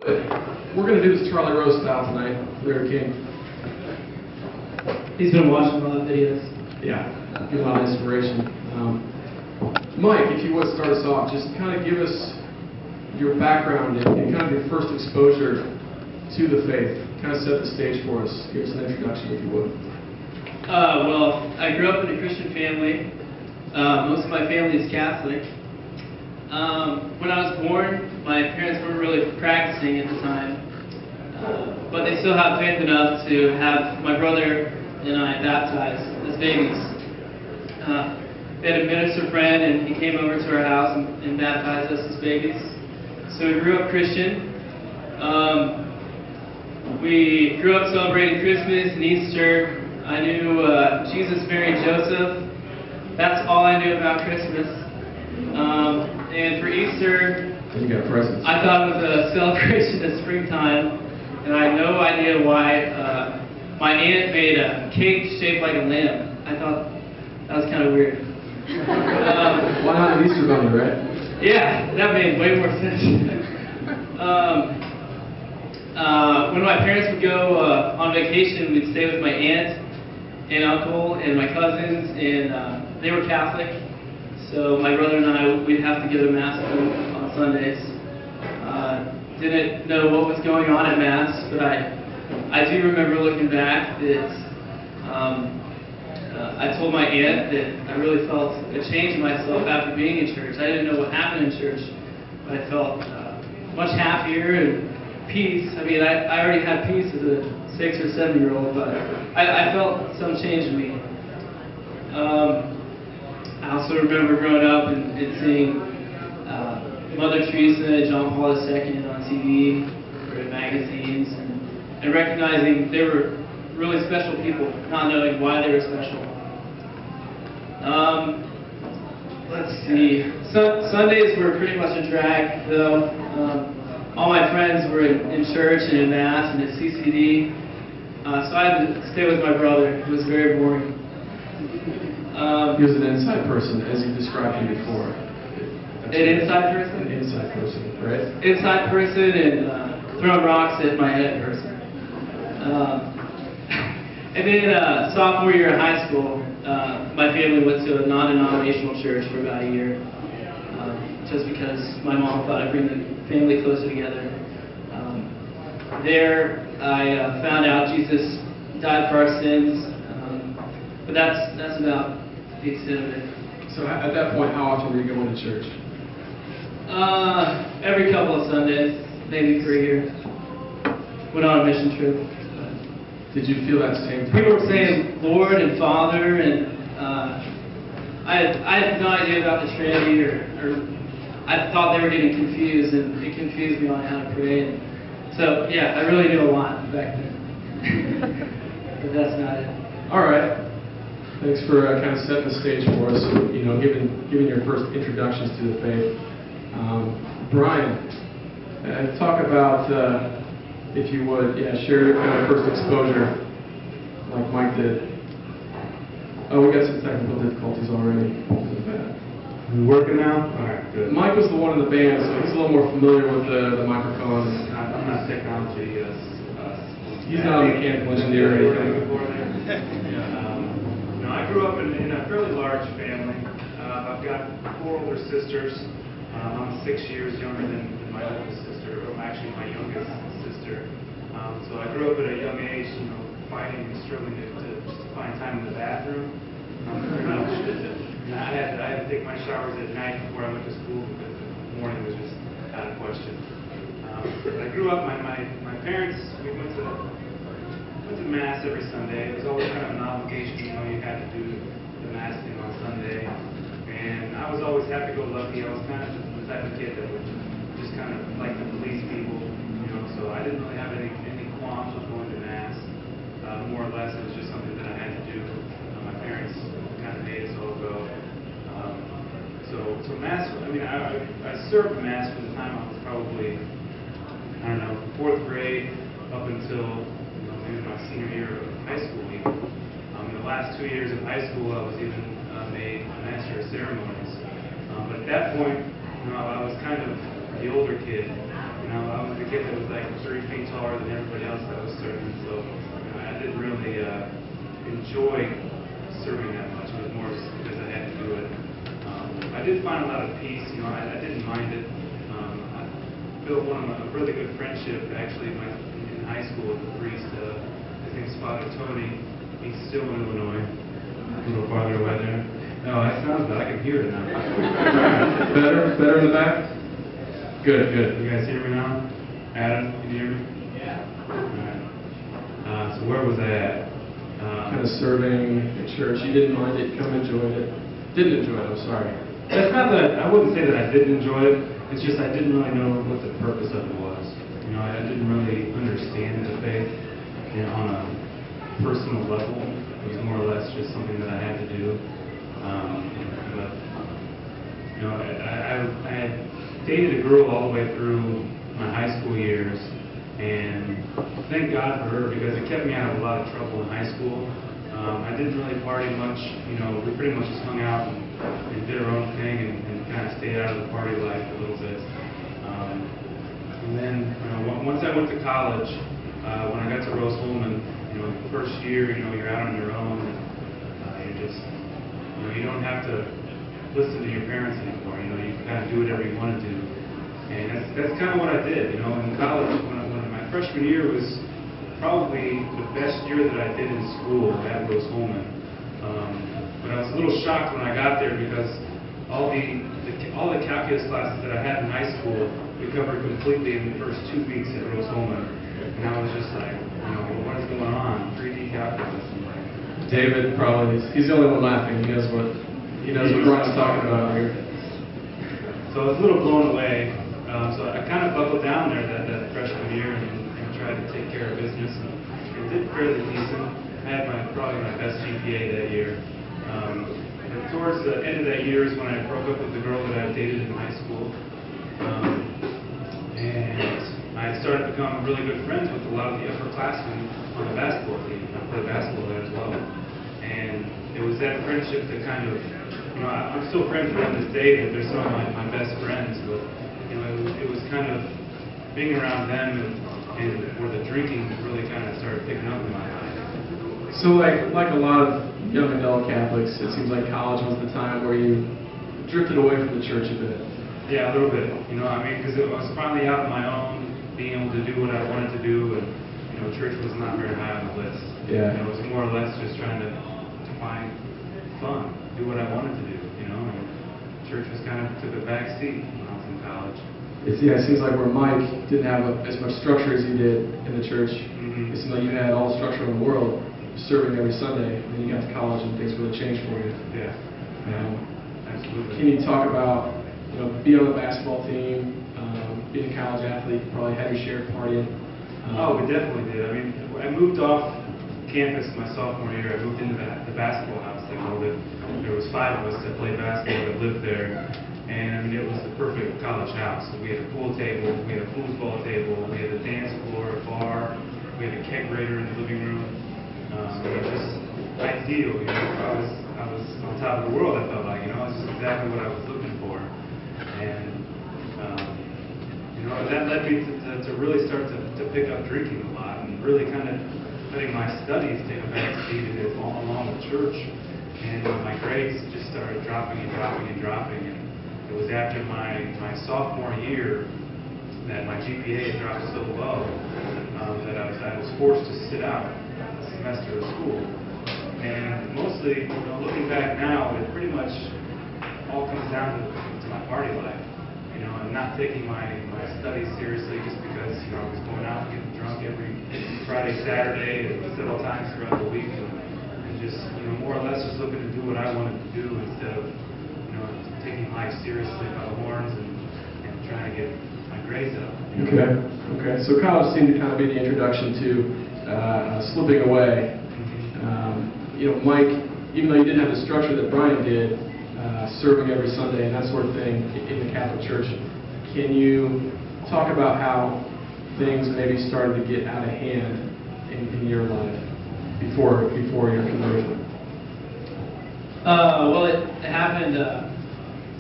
We're going to do this Charlie Rose style tonight, Ritter King. He's been watching a lot of videos. Yeah, give a lot of inspiration. Mike, if you would start us off, just kind of give us your background and kind of your first exposure to the faith. Kind of set the stage for us. Give us an introduction, if you would. Well, I grew up in a Christian family. Most of my family is Catholic. When I was born, my parents weren't really practicing at the time, but they still had faith enough to have my brother and I baptized as babies. They had a minister friend, and he came over to our house and baptized us as babies. So we grew up Christian. We grew up celebrating Christmas and Easter. I knew Jesus, Mary, and Joseph. That's all I knew about Christmas. And for Easter, you got presents. I thought it was a celebration of springtime, and I had no idea why my aunt made a cake shaped like a lamb. I thought that was kind of weird. Why not an Easter bunny, right? Yeah, that made way more sense. When my parents would go on vacation, we'd stay with my aunt and uncle and my cousins, and they were Catholic. So my brother and I, we'd have to go to Mass on Sundays. Didn't know what was going on at Mass, but I do remember looking back that I told my aunt that I really felt a change in myself after being in church. I didn't know what happened in church, but I felt much happier and peace. I mean, I already had peace as a 6 or 7 year old, but I felt some change in me. I also remember growing up and seeing Mother Teresa and John Paul II on TV or in magazines, and recognizing they were really special people, not knowing why they were special. Let's see. Sundays were pretty much a drag, though. All my friends were in church and in Mass and at CCD, so I had to stay with my brother. It was very boring. He was an inside person, as you described him before. An inside person? An inside person, right? Inside person and throwing rocks at my head person. And then sophomore year of high school, my family went to a non-denominational church for about a year, just because my mom thought I'd bring the family closer together. There, I found out Jesus died for our sins, but that's about the extent of it. So at that point, how often were you going to church? Every couple of Sundays, maybe for a year. Went on a mission trip. Did you feel that same time? People were saying Lord and Father, and I had no idea about the Trinity, or I thought they were getting confused, and it confused me on how to pray. And so, yeah, I really knew a lot back then. But that's not it. All right. Thanks for kind of setting the stage for us, you know, giving your first introductions to the faith. Brian, talk about, if you would, share your kind of first exposure, like Mike did. Oh, we got some technical difficulties already. We working now? All right, good. Mike was the one in the band, so he's a little more familiar with the microphone. I'm not technology. He's not a mechanical engineer or anything. I grew up in a fairly large family. I've got 4 older sisters. I'm 6 years younger than my oldest sister, or actually my youngest sister. So I grew up at a young age, fighting and struggling to just find time in the bathroom. Pretty much. I had to take my showers at night before I went to school because the morning was just out of question. But I grew up. My parents, we went to Mass every Sunday. It was always kind of an obligation, you had to do the Mass thing on Sunday. And I was always happy-go-lucky. I was kind of the type of kid that would just kind of like to please people, so I didn't really have any qualms with going to Mass. More or less, it was just something that I had to do. My parents kind of made us all go. So Mass, I served Mass from the time I was probably, 4th grade up until maybe my senior year of high school even. In the last 2 years of high school, I was even made a Master of Ceremonies. But at that point, I was kind of the older kid. I was the kid that was like 3 feet taller than everybody else that was serving, so I didn't really enjoy serving that much. It was more just because I had to do it. I did find a lot of peace. I didn't mind it. I built a really good friendship actually in high school with the priest. His name's Father Tony. He's still in Illinois. A little farther away there. No, that sounds bad. I can hear it now. Better in the back? Good. You guys hear me now? Adam, can you hear me? Yeah. All right. So where was I at? Kind of serving the church. You didn't mind it, come enjoyed it. Didn't enjoy it, I'm sorry. That's not that, I wouldn't say that I didn't enjoy it. It's just I didn't really know what the purpose of it was. I didn't really understand the faith on a personal level. It was more or less just something that I had to do. But I had dated a girl all the way through my high school years, and thank God for her because it kept me out of a lot of trouble in high school. I didn't really party much. We pretty much just hung out and did our own thing and kind of stayed out of the party life a little bit. And then once I went to college, when I got to Rose-Hulman, the first year, you're out on your own, and you're just, you don't have to listen to your parents anymore. You can kind of do whatever you want to do. And that's kind of what I did. In college, when my freshman year was probably the best year that I did in school at Rose-Hulman. But I was a little shocked when I got there because all the calculus classes that I had in high school we covered completely in the first 2 weeks at Rose-Hulman. And I was just like, what is going on? 3D calculus. David he's the only one laughing. He knows what Brian's talking about here. So I was a little blown away. So I kind of buckled down there that freshman year and tried to take care of business. And it did fairly decent. I had probably my best GPA that year. And towards the end of that year is when I broke up with the girl that I dated in high school. And I started to become really good friends with a lot of the upperclassmen on the basketball team. I played basketball there as well. And it was that friendship that kind of, I'm still friends with them to this day. That they're some of my best friends. But it was kind of being around them and where the drinking really kind of started picking up in my life. So like a lot of young adult Catholics, it seems like college was the time where you drifted away from the church a bit. Yeah, a little bit. Because I was finally out on my own, being able to do what I wanted to do, and church was not very high on the list. Yeah. It was more or less just trying to find fun, do what I wanted to do. And church was kind of took a back seat when I was in college. It seems like where Mike didn't have as much structure as you did in the church. Mm-hmm. It seemed like you had all the structure in the world, serving every Sunday, and then you got to college and things really changed for you. Yeah. Absolutely. Can you talk about being on the basketball team, being a college athlete? You probably had your share of partying. We definitely did. I moved off campus my sophomore year. I moved into the basketball house. There was 5 of us that played basketball that lived there. And it was the perfect college house. So we had a pool table, we had a foosball table, we had a dance floor, a bar, we had a kegerator in the living room. It was just ideal. I was on top of the world. I felt like, it was just exactly what I was looking for. And that led me to really start to pick up drinking a lot and really kind of letting my studies take a back seat along with church. And my grades just started dropping. And it was after my sophomore year that my GPA had dropped so low that I was forced to sit out a semester of school. And mostly, looking back now, it pretty much all comes down to my party life. And not taking my studies seriously just because I was going out and getting drunk every Friday, Saturday, and several times throughout the week, and just more or less just looking to do what I wanted to do instead of taking life seriously by the horns and trying to get my grades up. Okay. So college seemed to kind of be the introduction to slipping away. Mike, even though you didn't have the structure that Brian did, serving every Sunday and that sort of thing in the Catholic Church, can you talk about how things maybe started to get out of hand in your life before your conversion? Well, it happened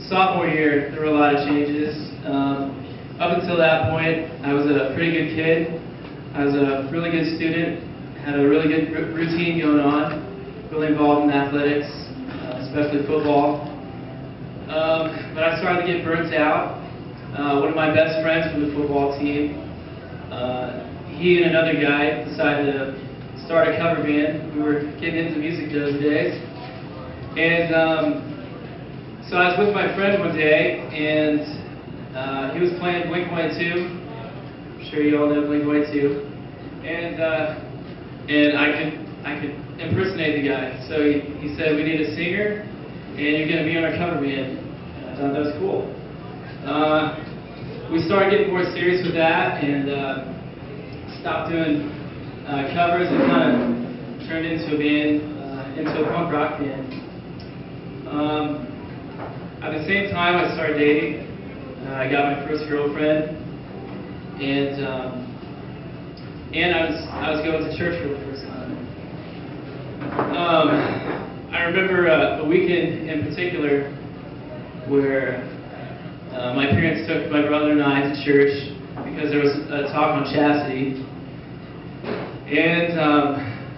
sophomore year. There were a lot of changes. I up until that point, I was a pretty good kid. I was a really good student, had a really good routine going on, really involved in athletics, especially football. But I started to get burnt out. One of my best friends from the football team, he and another guy decided to start a cover band. We were getting into music those days. And so I was with my friend one day, and he was playing Blink-182. I'm sure you all know Blink-182. And I could impersonate the guy. So he said, we need a singer, and you're going to be on our cover band. And I thought that was cool. We started getting more serious with that, and stopped doing covers and kind of turned into a band, into a punk rock band. At the same time, I started dating. I got my first girlfriend, and I was going to church for the first time. I remember a weekend in particular where my parents took my brother and I to church because there was a talk on chastity, and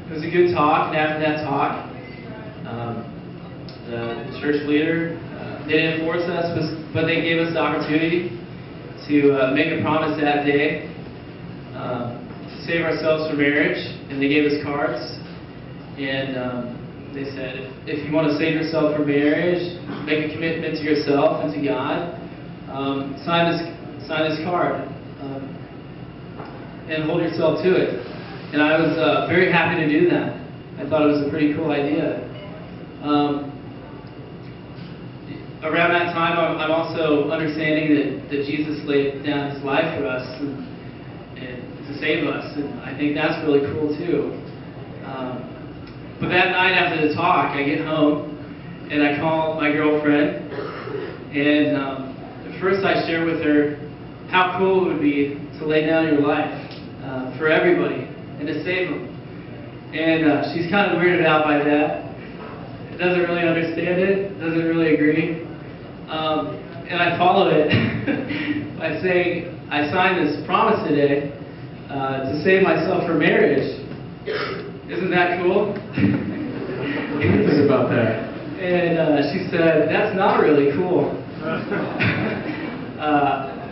it was a good talk. And after that talk, the church leader, they didn't force us, but they gave us the opportunity to make a promise that day to save ourselves for marriage, and they gave us cards, and they said, if you want to save yourself for marriage, make a commitment to yourself and to God, sign this card, and hold yourself to it. And I was very happy to do that. I thought it was a pretty cool idea. Around that time, I'm also understanding that Jesus laid down his life for us and to save us, and I think that's really cool too. But that night after the talk, I get home and I call my girlfriend, and first I share with her how cool it would be to lay down your life for everybody and to save them. And she's kind of weirded out by that. Doesn't really understand it, doesn't really agree. And I followed it by saying, I signed this promise today to save myself for marriage. Isn't that cool? What do you think about that? And she said, that's not really cool.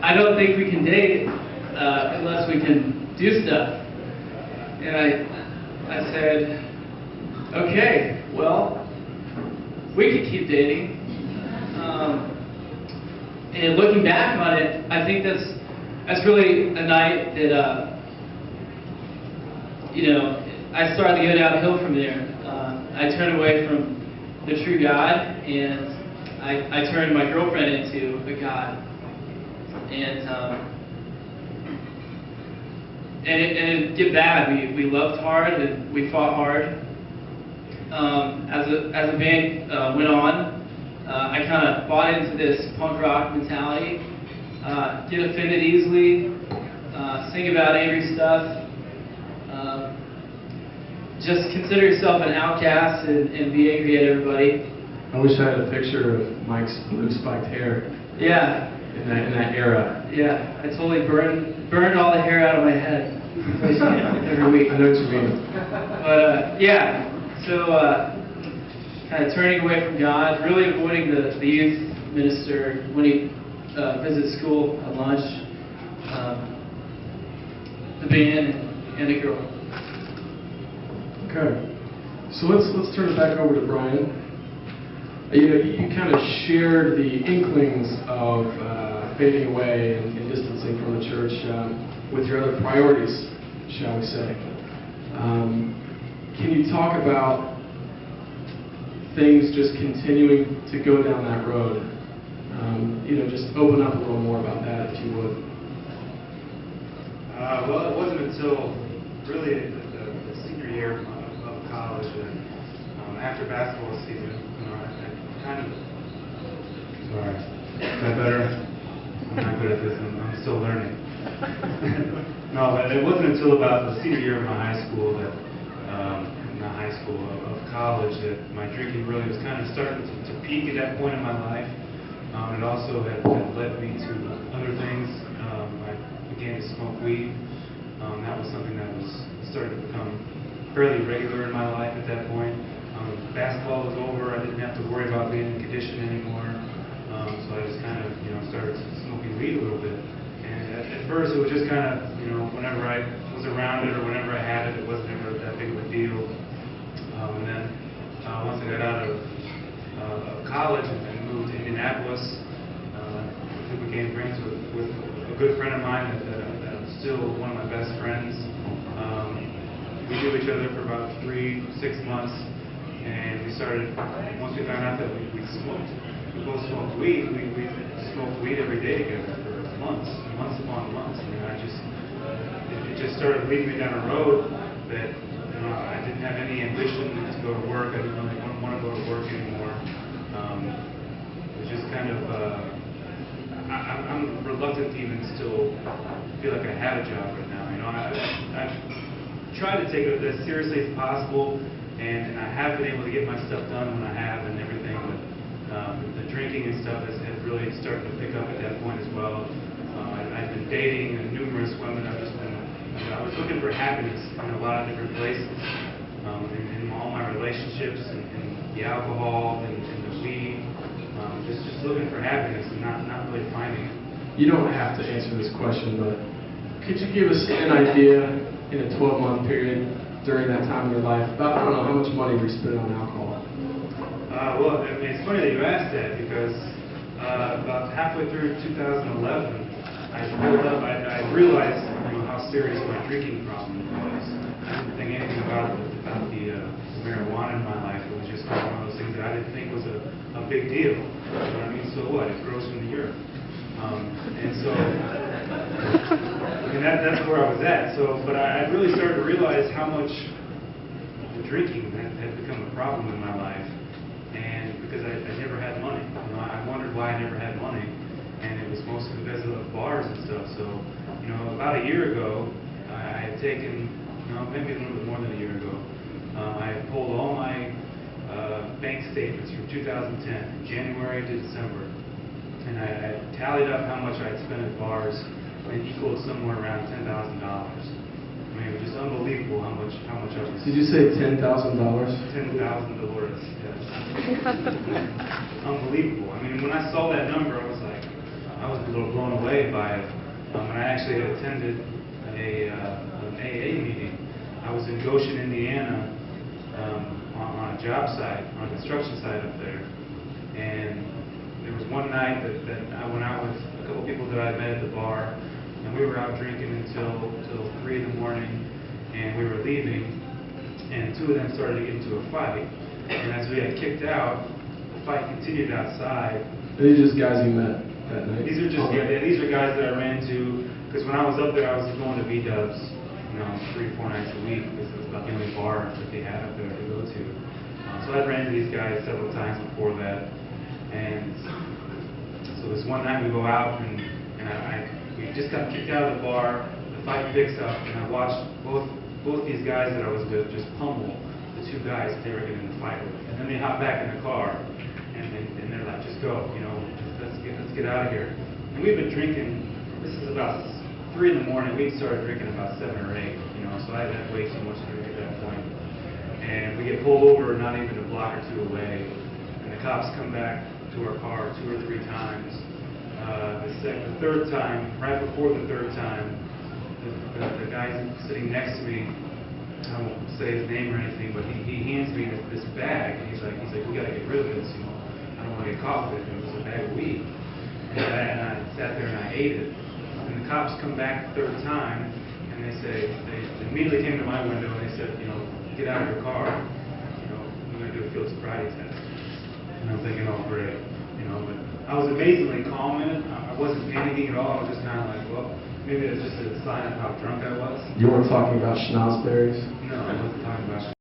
I don't think we can date unless we can do stuff. And I said, okay, well, we could keep dating. And looking back on it, I think that's really a night that, I started to go downhill from there. I turned away from the true God, and I turned my girlfriend into a God. And it get bad. We loved hard and we fought hard. As the band went on, I kind of bought into this punk rock mentality. Get offended easily. Sing about angry stuff. Just consider yourself an outcast and be angry at everybody. I wish I had a picture of Mike's blue spiked hair. Yeah. In that era. Yeah, I totally burned all the hair out of my head every week. I know what you mean. But yeah, so kind of turning away from God, really avoiding the youth minister when he visits school at lunch, the band, and the girl. Okay, so let's turn it back over to Brian. You kind of shared the inklings of fading away and distancing from the church with your other priorities, shall we say. Can you talk about things just continuing to go down that road? Just open up a little more about that, if you would. Well, it wasn't until really the senior year of college that after basketball season, I kind of... Sorry. Is that better? I'm not good at this. I'm still learning. No, but it wasn't until about the senior year of my high school that, not high school, of college, that my drinking really was kind of starting to peak at that point in my life. It also had led me to other things. I began to smoke weed. That was something that was starting to become fairly regular in my life at that point. Basketball was over. I didn't have to worry about being in condition anymore. So I just kind of, started smoking weed a little bit. And at first, it was just kind of, whenever I was around it or whenever I had it, it wasn't ever that big of a deal. And then once I got out of college and moved to Indianapolis, I became friends with a good friend of mine that's still one of my best friends. We knew each other for about 3-6 months, and we started, once we found out that we both smoked weed, we smoked weed every day together for months upon months. It just started leading me down a road that I didn't have any ambition to go to work. I didn't really want to go to work anymore. It was just kind of, I'm reluctant to even still feel like I have a job right now. I try to take it as seriously as possible, and I have been able to get my stuff done when I have and everything, but the drinking and stuff has really started to pick up at that point as well. I've been dating numerous women. I was looking for happiness in a lot of different places, in all my relationships, and the alcohol, and the weed, just looking for happiness and not really finding it. You don't have to answer this question, but could you give us an idea in a 12-month period during that time in your life about, I don't know, how much money were you spending on alcohol? Well, it's funny that you asked that, because about halfway through 2011, I realized how serious my drinking problem was. I didn't think anything about the marijuana in my life. It was just kind of one of those things that I didn't think was a big deal. So what? It grows from the earth. That's where I was at. But I really started to realize how much the drinking had become a problem in my life, and because I never had money. I wondered why I never had money, and it was mostly because of the bars and stuff. So, about a year ago, I had taken, maybe a little bit more than a year ago, I had pulled all my bank statements from 2010, from January to December, and I tallied up how much I had spent at bars, and it equaled somewhere around $10,000. It was just unbelievable how much I was. Did you say $10,000? $10,000, yes. Unbelievable. When I saw that number, I was a little blown away by it. And I actually had attended an AA meeting. I was in Goshen, Indiana, on a job site, on a construction site up there. And there was one night that I went out with a couple people that I met at the bar, and we were out drinking until 3 in the morning, and we were leaving, and two of them started to get into a fight. And as we had kicked out, the fight continued outside. Are these just guys you met that night? These are guys that I ran to, because when I was up there, I was going to Bibb's, 3-4 nights a week, because it was about the only bar that they had up there to go to. So I ran to these guys several times before that, and so this one night we go out, and we just got kicked out of the bar. The fight picks up, and I watched both these guys that I was with just pummel the two guys that they were getting in the fight with, and then they hop back in the car, and they're like, "Just go, let's get out of here." And we've been drinking. This is about 3 in the morning. We started drinking about 7 or 8, so I had way too much to drink at that point. And we get pulled over not even a block or 2 away, and the cops come back to our car 2 or 3 times. The third time, right before the third time, the guy sitting next to me, I won't say his name or anything, but he hands me this bag, and he's like, "We got to get rid of this. I don't want to get caught with it." It was a bag of weed, and I sat there and I ate it. And the cops come back the third time, and they immediately came to my window and they said, "Get out of your car. We're going to do a field sobriety test." And I'm thinking, "Oh, great." But I was amazingly calm in it. I wasn't panicking at all. I was just kind of like, well, maybe it's just a sign of how drunk I was. You weren't talking about schnozberries? No, I wasn't talking about